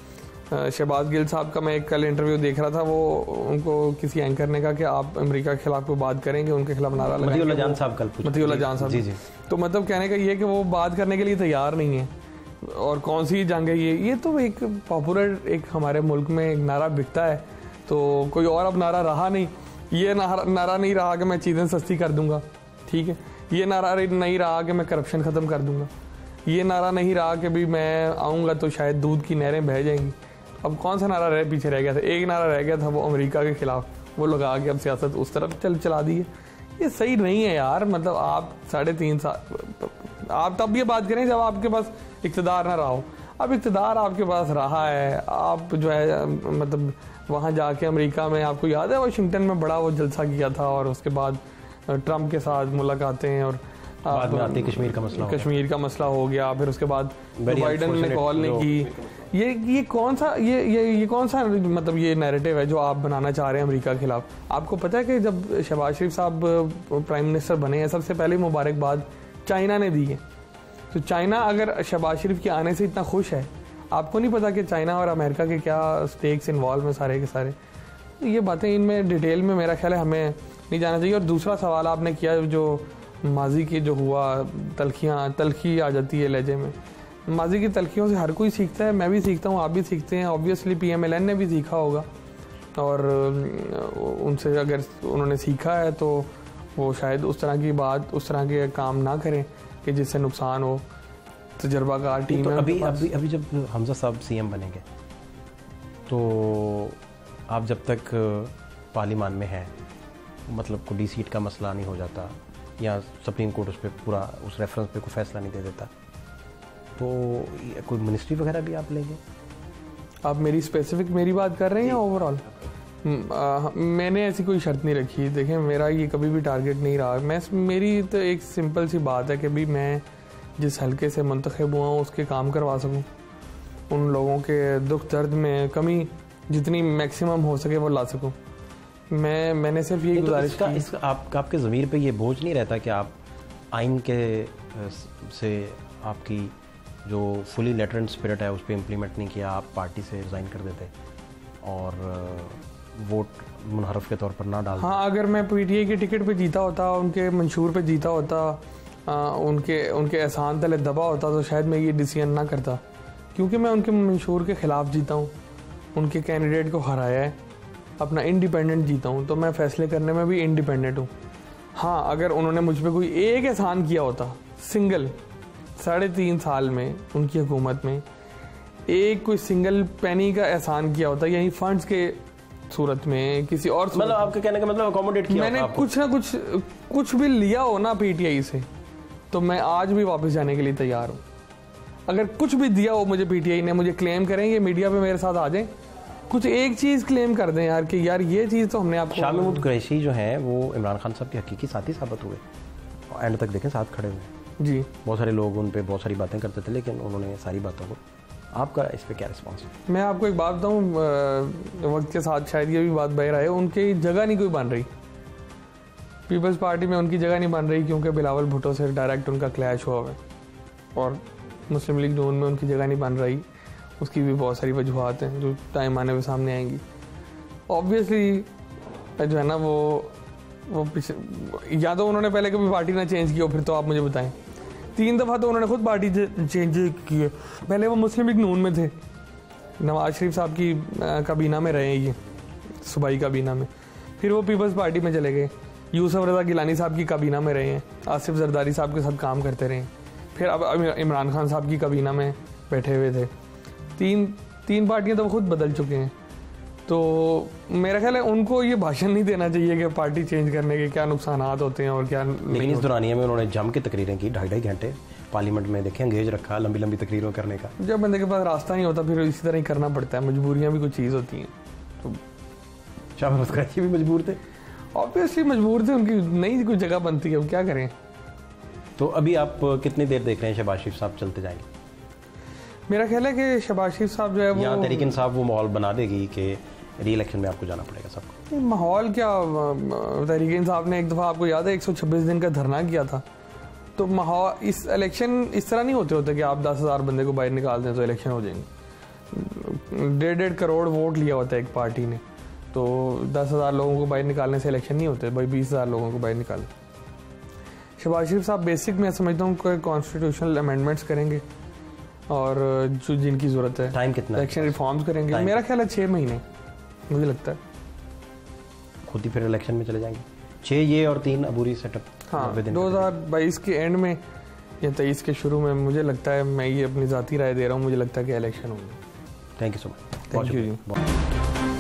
शहबाज गिल साहब का मैं एक कल इंटरव्यू देख रहा था, वो उनको किसी एंकर ने कहा कि आप अमेरिका के खिलाफ कोई बात करेंगे, उनके खिलाफ नारा लगाएंगे। मतीउल्लाह जान साहब कल पूछे, मतीउल्लाह जान साहब जी। तो मतलब कहने का ये कि वो बात करने के लिए तैयार नहीं है। और कौन सी जंग है ये तो एक पॉपुलर एक हमारे मुल्क में एक नारा बिकता है, तो कोई और अब नारा रहा नहीं। ये नारा नहीं रहा कि मैं चीज़ें सस्ती कर दूंगा, ठीक है। ये नारा नहीं रहा कि मैं करप्शन ख़त्म कर दूंगा। ये नारा नहीं रहा कि भी मैं आऊँगा तो शायद दूध की नहरें बह जाएंगी। अब कौन सा नारा पीछे रह गया था? एक नारा रह गया था, वो अमेरिका के खिलाफ, वो लगा के अब सियासत उस तरफ चला दी है। ये सही नहीं है यार। मतलब आप 3.5 साल, आप तब ये बात करें जब आपके पास इक़्तिदार ना रहा हो। अब इक़्तिदार आपके पास रहा है, आप जो है मतलब वहाँ जाके अमेरिका में, आपको याद है वाशिंगटन में बड़ा वो जलसा किया था और उसके बाद ट्रंप के साथ मुलाकातें, और बाद में आते कश्मीर का मसला हो गया। फिर उसके बाद बाइडन ने कॉल नहीं की। ये कौन सा ये कौन सा मतलब ये नैरेटिव है जो आप बनाना चाह रहे हैं अमेरिका के खिलाफ? आपको पता है कि जब शहबाज शरीफ साहब प्राइम मिनिस्टर बने हैं, सबसे पहले मुबारकबाद चाइना ने दी है। तो चाइना अगर शहबाज शरीफ के आने से इतना खुश है, आपको नहीं पता कि चाइना और अमेरिका के क्या स्टेक्स इन्वॉल्व हैं सारे के सारे? ये बातें इनमें डिटेल में मेरा ख्याल है हमें नहीं जाना चाहिए। और दूसरा सवाल आपने किया जो माजी की जो हुआ तलखी आ जाती है लहजे में। माजी की तलखियों से हर कोई सीखता है, मैं भी सीखता हूँ, आप भी सीखते हैं। ऑब्वियसली PMLN ने भी सीखा होगा, और उनसे अगर उन्होंने सीखा है तो वो शायद उस तरह की बात, उस तरह के काम ना करें कि जिससे नुकसान हो। तजर्बाकार टीम तो है। अभी जब हमजा साहब CM बनेंगे तो आप जब तक पार्लियामान में हैं, मतलब कोई सीट का मसला नहीं हो जाता या सुप्रीम कोर्ट उस पर पूरा उस रेफरेंस पे कोई फैसला नहीं दे देता, तो कोई मिनिस्ट्री वगैरह भी आप लेंगे? आप मेरी बात कर रहे हैं या ओवरऑल? मैंने ऐसी कोई शर्त नहीं रखी। देखें, मेरा ये कभी भी टारगेट नहीं रहा। मेरी तो एक सिंपल सी बात है कि भाई मैं जिस हल्के से मुंतखब हुआ हूँ उसके काम करवा सकूँ। उन लोगों के दुख दर्द में कमी जितनी मैक्सिमम हो सके वो ला सकूं। मैंने सिर्फ यही गुजारिश की। इसका आपके ज़मीर पे ये बोझ नहीं रहता कि आप आइन के से आपकी जो फुली लेटरेंट स्पिरिट है उस पर इम्प्लीमेंट नहीं किया, आप पार्टी से रिज़ाइन कर देते और वोट मुनहरफ के तौर पर ना डालते? हाँ, अगर मैं पीटीआई के टिकट पे जीता होता, उनके मंशूर पे जीता होता, उनके एहसान तले दबा होता तो शायद मैं ये डिसीजन ना करता, क्योंकि मैं उनके मंशूर के ख़िलाफ़ जीता हूँ, उनके कैंडिडेट को हराया है, अपना इंडिपेंडेंट जीता हूँ, तो मैं फ़ैसले करने में भी इंडिपेंडेंट हूँ। हाँ, अगर उन्होंने मुझ पर कोई एक एहसान किया होता, सिंगल 3.5 साल में उनकी हुकूमत में एक कोई सिंगल पेनी का एहसान किया होता, यही फंड्स के सूरत में किसी और सूरत, मतलब आपके कहने का मतलब अकोमोडेट किया मैंने कुछ ना कुछ भी लिया हो ना पीटीआई से, तो मैं आज भी वापस जाने के लिए तैयार हूँ। अगर कुछ भी दिया हो मुझे पीटीआई ने, मुझे क्लेम करेंगे, मीडिया पे मेरे साथ आ जाएं, कुछ एक चीज़ क्लेम कर दें यार कि यार ये चीज़ तो हमने आपको। शाह महमूद कुरैशी जो हैं वो इमरान खान साहब के हकीकी साथी साबित हुए, एंड तक देखें साथ खड़े हुए जी। बहुत सारे लोग उन पे बहुत सारी बातें करते थे, लेकिन उन्होंने सारी बातों को, आपका इस पे क्या रिस्पॉन्स है? मैं आपको एक बात बताऊँ, वक्त के साथ शायद ये भी बात बाहर आए, उनकी जगह नहीं कोई बन रही, पीपल्स पार्टी में उनकी जगह नहीं बन रही, क्योंकि बिलावल भुट्टो से डायरेक्ट उनका क्लैश हुआ है, और मुस्लिम लीग नून में उनकी जगह नहीं बन रही। उसकी भी बहुत सारी वजूहत हैं जो टाइम आने पे सामने आएंगी। ऑब्वियसली जो है ना वो या तो उन्होंने पहले कभी पार्टी ना चेंज की हो, फिर तो आप मुझे बताएं। 3 दफ़ा तो उन्होंने खुद पार्टी चेंज की है। पहले वो मुस्लिम लीग नून में थे, नवाज शरीफ साहब की काबीना में रहे, ये सूबाई काबीना में, फिर वो पीपल्स पार्टी में चले गए, यूसुफ रज़ा गिलानी साहब की काबीना में रहे हैं, आसिफ जरदारी साहब के साथ काम करते रहे, फिर अब इमरान खान साहब की काबीना में बैठे हुए थे। तीन पार्टियां तो खुद बदल चुके हैं। तो मेरा ख्याल है उनको ये भाषण नहीं देना चाहिए कि पार्टी चेंज करने के क्या नुकसान होते हैं और क्या। लेकिन इस दौरानिया में उन्होंने जम के तकरीरें की, 2.5 घंटे पार्लियामेंट में देखें अंगेज रखा लंबी लंबी तकरीरों करने का। जब बंदे के पास रास्ता नहीं होता फिर इसी तरह ही करना पड़ता है, मजबूरियाँ भी कुछ चीज़ होती हैं। तो शाह महमूद कुरैशी भी मजबूर थे, ऑब्वियसली मजबूर थे, उनकी नई कोई जगह बनती है, अब क्या करें। तो अभी आप कितनी देर देख रहे हैं शहबाज शरीफ साहब चलते जाएंगे? मेरा ख्याल है कि शहबाज शरीफ साहब जो है वो यहाँ तहरीक इंसाफ वो माहौल बना देगी कि री इलेक्शन में आपको जाना पड़ेगा सबको। माहौल क्या, तहरीक इंसाफ ने एक दफ़ा आपको याद है 126 दिन का धरना किया था। तो माहौल इस इलेक्शन इस तरह नहीं होते कि आप 10,000 बंदे को बाहर निकाल दें तो इलेक्शन हो जाएंगे। 1.5 करोड़ वोट लिया होता है एक पार्टी ने, तो 10,000 लोगों को बाहर निकालने से इलेक्शन नहीं होते भाई, 20,000 लोगों को बाहर निकालें। शहबाज शरीफ साहब बेसिक मैं समझता हूँ कि कॉन्स्टिट्यूशनल अमेंडमेंट्स करेंगे और जो जिनकी ज़रूरत है, टाइम कितना, इलेक्शन रिफॉर्म्स करेंगे। मेरा ख्याल है 6 महीने मुझे लगता है। खुद ही फिर इलेक्शन में चले जाएंगे 6 ये और 3 अबूरी सेटअप। हाँ, 2022 के एंड में या 23 के शुरू में मुझे लगता है, मैं ये अपनी ज़ाती राय दे रहा हूँ, मुझे लगता है कि इलेक्शन होंगे। Thank you so much. Thank you ji.